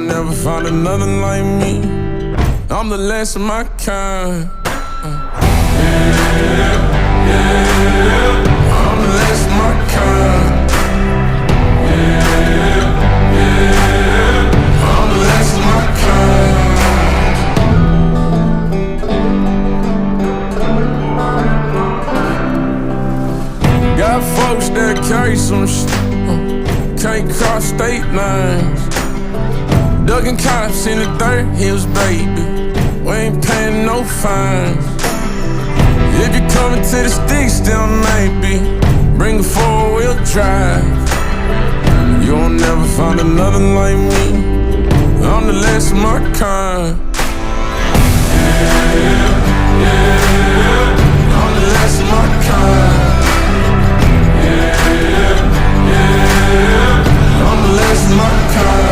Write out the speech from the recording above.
never find another like me. I'm the last of my kind. I'm the last of my kind. I'm the last of my kind. Got folks that carry some shit, can't cross state lines. Ducking cops in the dirt hills, baby. We ain't paying no fines. If you're coming to the sticks, then maybe bring a four-wheel drive. You'll never find another like me. I'm the last of my kind. I'm the last of my kind. I'm the last of my kind.